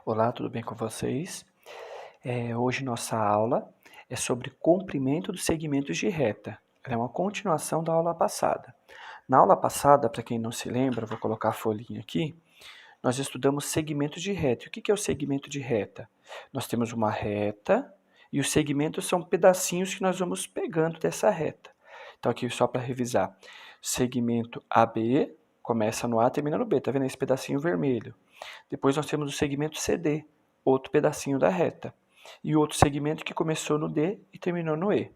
Olá, tudo bem com vocês? Hoje nossa aula é sobre comprimento dos segmentos de reta. Ela é uma continuação da aula passada. Na aula passada, para quem não se lembra, vou colocar a folhinha aqui, nós estudamos segmentos de reta. E o que é o segmento de reta? Nós temos uma reta e os segmentos são pedacinhos que nós vamos pegando dessa reta. Então aqui só para revisar, segmento AB começa no A e termina no B, tá vendo esse pedacinho vermelho? Depois nós temos o segmento CD, outro pedacinho da reta. E outro segmento que começou no D e terminou no E.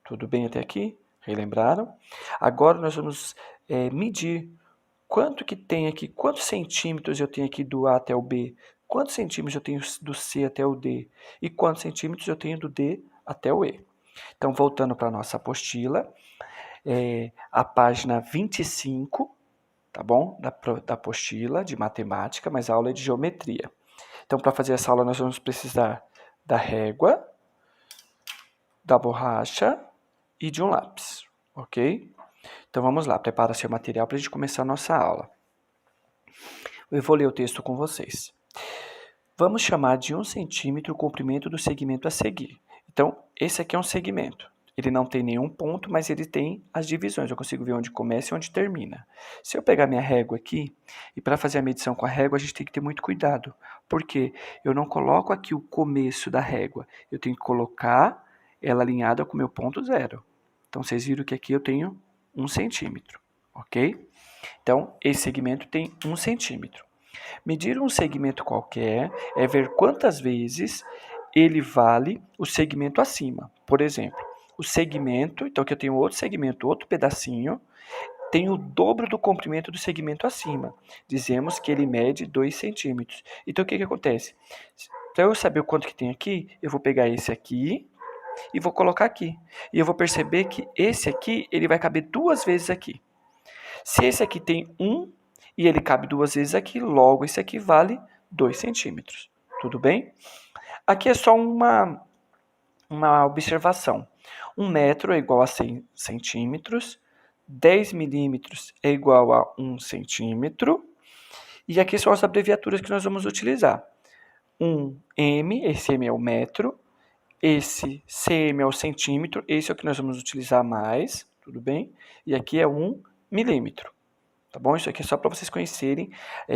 Tudo bem até aqui? Relembraram? Agora nós vamos medir quanto que tem aqui, quantos centímetros eu tenho aqui do A até o B, quantos centímetros eu tenho do C até o D e quantos centímetros eu tenho do D até o E. Então, voltando para a nossa apostila, a página 25, tá bom? Da apostila de matemática, mas a aula é de geometria. Então, para fazer essa aula, nós vamos precisar da régua, da borracha e de um lápis, ok? Então, vamos lá, prepara seu material para a gente começar a nossa aula. Eu vou ler o texto com vocês. Vamos chamar de 1 centímetro o comprimento do segmento a seguir. Então, esse aqui é um segmento. Ele não tem nenhum ponto, mas ele tem as divisões. Eu consigo ver onde começa e onde termina. Se eu pegar minha régua aqui, e para fazer a medição com a régua, a gente tem que ter muito cuidado. Porque eu não coloco aqui o começo da régua. Eu tenho que colocar ela alinhada com o meu ponto zero. Então, vocês viram que aqui eu tenho 1 centímetro, ok? Então, esse segmento tem 1 centímetro. Medir um segmento qualquer é ver quantas vezes ele vale o segmento acima. Por exemplo, o segmento, então aqui eu tenho outro segmento, outro pedacinho, tem o dobro do comprimento do segmento acima. Dizemos que ele mede 2 centímetros. Então o que acontece? Para eu saber o quanto que tem aqui, eu vou pegar esse aqui e vou colocar aqui. E eu vou perceber que esse aqui, ele vai caber 2 vezes aqui. Se esse aqui tem 1 e ele cabe 2 vezes aqui, logo esse aqui vale 2 centímetros. Tudo bem? Aqui é só uma observação. 1 metro é igual a 100 centímetros, 10 milímetros é igual a 1 centímetro, e aqui são as abreviaturas que nós vamos utilizar. 1m, esse m é o metro, esse cm é o centímetro, esse é o que nós vamos utilizar mais, tudo bem? E aqui é 1 milímetro. Tá bom? Isso aqui é só para vocês conhecerem,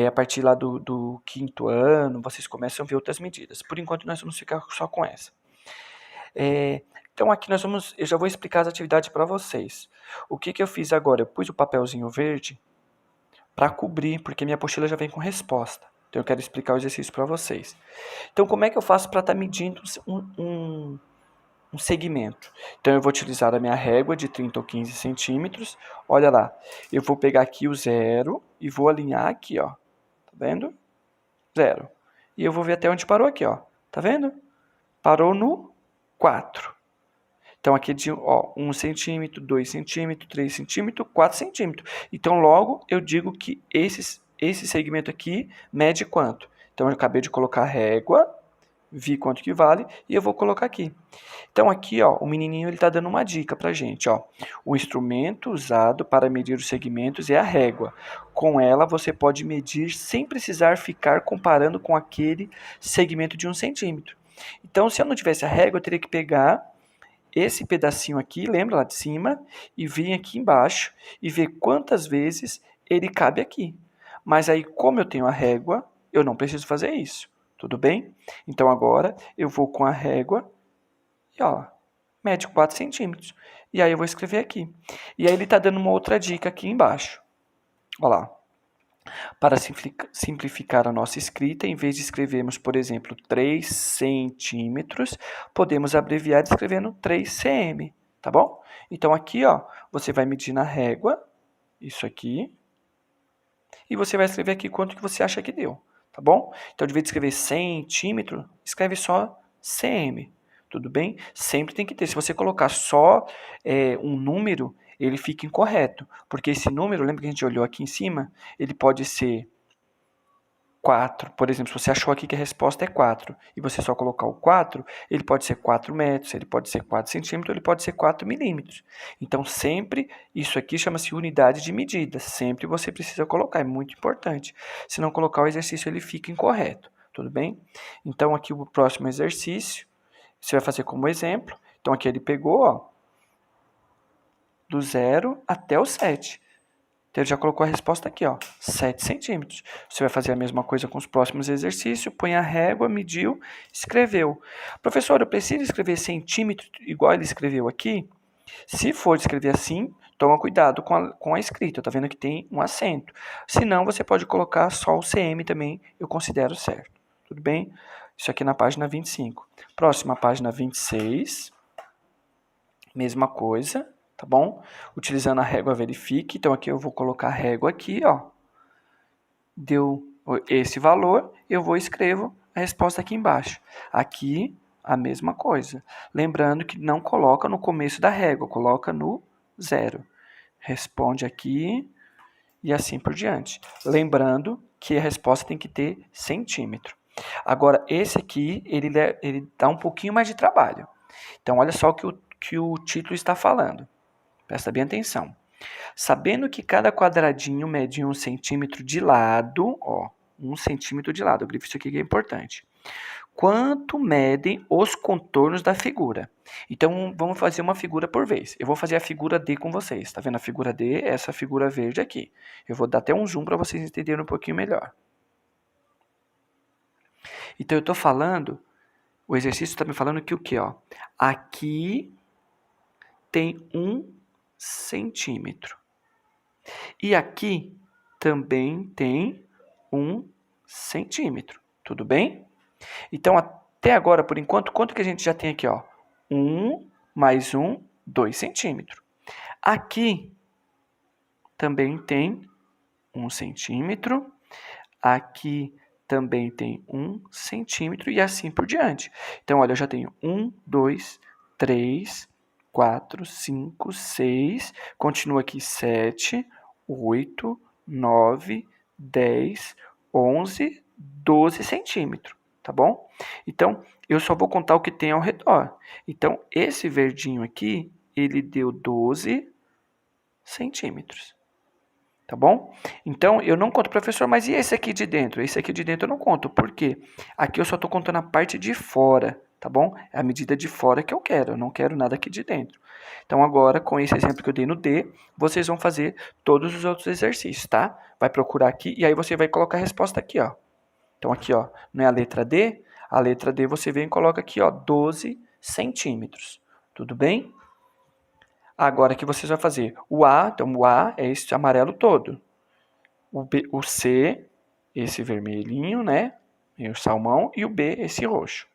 a partir lá do 5º ano, vocês começam a ver outras medidas. Por enquanto, nós vamos ficar só com essa. Então, aqui eu já vou explicar as atividades para vocês. O que eu fiz agora? Eu pus o papelzinho verde para cobrir, porque minha apostila já vem com resposta. Então, eu quero explicar o exercício para vocês. Então, como é que eu faço para estar medindo um segmento? Então, eu vou utilizar a minha régua de 30 ou 15 centímetros. Olha lá, eu vou pegar aqui o zero e vou alinhar aqui, ó. Tá vendo? Zero. E eu vou ver até onde parou aqui, ó. Tá vendo? Parou no 4. Então, aqui é de 1 centímetro, 2 centímetros, 3 centímetros, 4 centímetros. Então, logo, eu digo que esse segmento aqui mede quanto? Então, eu acabei de colocar a régua, vi quanto que vale, e eu vou colocar aqui. Então, aqui, ó, o menininho ele está dando uma dica para a gente. Ó. O instrumento usado para medir os segmentos é a régua. Com ela, você pode medir sem precisar ficar comparando com aquele segmento de 1 centímetro. Então, se eu não tivesse a régua, eu teria que pegar esse pedacinho aqui, lembra lá de cima, e vir aqui embaixo e ver quantas vezes ele cabe aqui. Mas aí, como eu tenho a régua, eu não preciso fazer isso. Tudo bem? Então, agora eu vou com a régua e, ó, mede 4 centímetros. E aí eu vou escrever aqui. E aí ele está dando uma outra dica aqui embaixo. Olha lá. Para simplificar a nossa escrita, em vez de escrevermos, por exemplo, 3 centímetros, podemos abreviar escrevendo 3 cm, tá bom? Então, aqui, ó, você vai medir na régua, isso aqui, e você vai escrever aqui quanto que você acha que deu, tá bom? Então, de vez de escrever centímetro, escreve só cm, tudo bem? Sempre tem que ter. Se você colocar só um número, ele fica incorreto, porque esse número, lembra que a gente olhou aqui em cima? Ele pode ser 4, por exemplo, se você achou aqui que a resposta é 4 e você só colocar o 4, ele pode ser 4 metros, ele pode ser 4 centímetros, ele pode ser 4 milímetros. Então, sempre, isso aqui chama-se unidade de medida, sempre você precisa colocar, é muito importante. Se não colocar o exercício, ele fica incorreto, tudo bem? Então, aqui o próximo exercício, você vai fazer como exemplo. Então, aqui ele pegou, ó, do 0 até o 7. Então, ele já colocou a resposta aqui, ó, 7 centímetros. Você vai fazer a mesma coisa com os próximos exercícios, põe a régua, mediu, escreveu. Professor, eu preciso escrever centímetro igual ele escreveu aqui? Se for escrever assim, toma cuidado com a escrita, tá vendo que tem um acento. Se não, você pode colocar só o CM também, eu considero certo. Tudo bem? Isso aqui na página 25. Próxima página 26. Mesma coisa, tá bom? Utilizando a régua verifique. Então, aqui eu vou colocar a régua aqui, ó. Deu esse valor, eu vou escrevo a resposta aqui embaixo. Aqui, a mesma coisa. Lembrando que não coloca no começo da régua, coloca no 0. Responde aqui e assim por diante. Lembrando que a resposta tem que ter centímetro. Agora, esse aqui, ele dá um pouquinho mais de trabalho. Então, olha só o que o título está falando. Presta bem atenção. Sabendo que cada quadradinho mede 1 centímetro de lado, ó, 1 centímetro de lado, eu grifo isso aqui que é importante. Quanto medem os contornos da figura? Então, vamos fazer uma figura por vez. Eu vou fazer a figura D com vocês. Está vendo a figura D? Essa figura verde aqui. Eu vou dar até um zoom para vocês entenderem um pouquinho melhor. Então, eu estou falando, o exercício está me falando que o quê? Ó? Aqui tem 1 centímetro. E aqui também tem 1 centímetro. Tudo bem? Então, até agora, por enquanto, quanto que a gente já tem aqui? Ó? 1 mais 1, 2 centímetros. Aqui também tem 1 centímetro. Aqui também tem 1 centímetro e assim por diante. Então, olha, eu já tenho 1, 2, 3, 4, 5, 6. Continua aqui 7, 8, 9, 10, 11, 12 centímetros, tá bom? Então, eu só vou contar o que tem ao redor. Então, esse verdinho aqui, ele deu 12 centímetros, tá bom? Então, eu não conto, professor, mas e esse aqui de dentro? Esse aqui de dentro eu não conto, por quê? Aqui eu só estou contando a parte de fora, tá bom? É a medida de fora que eu quero não quero nada aqui de dentro. Então, agora, com esse exemplo que eu dei no D, vocês vão fazer todos os outros exercícios, tá? Vai procurar aqui e aí você vai colocar a resposta aqui, ó. Então, aqui, ó, não é a letra D? A letra D você vem e coloca aqui, ó, 12 centímetros. Tudo bem? Agora, o que vocês vão fazer? O A, então o A é esse amarelo todo. O C, esse vermelhinho, né? O salmão. E o B, esse roxo.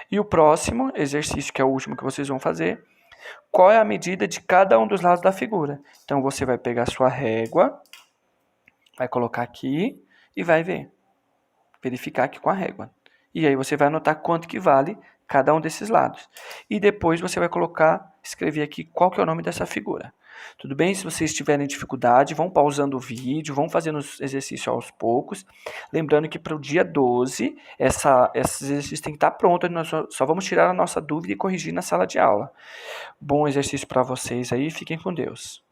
E o próximo exercício, que é o último que vocês vão fazer, qual é a medida de cada um dos lados da figura? Então, você vai pegar a sua régua, vai colocar aqui e vai ver. Verificar aqui com a régua. E aí você vai anotar quanto que vale cada um desses lados. E depois você vai escrever aqui qual que é o nome dessa figura. Tudo bem? Se vocês tiverem dificuldade, vão pausando o vídeo, vão fazendo os exercícios aos poucos. Lembrando que para o dia 12, esses exercícios têm que estar prontos. Nós só vamos tirar a nossa dúvida e corrigir na sala de aula. Bom exercício para vocês aí. Fiquem com Deus.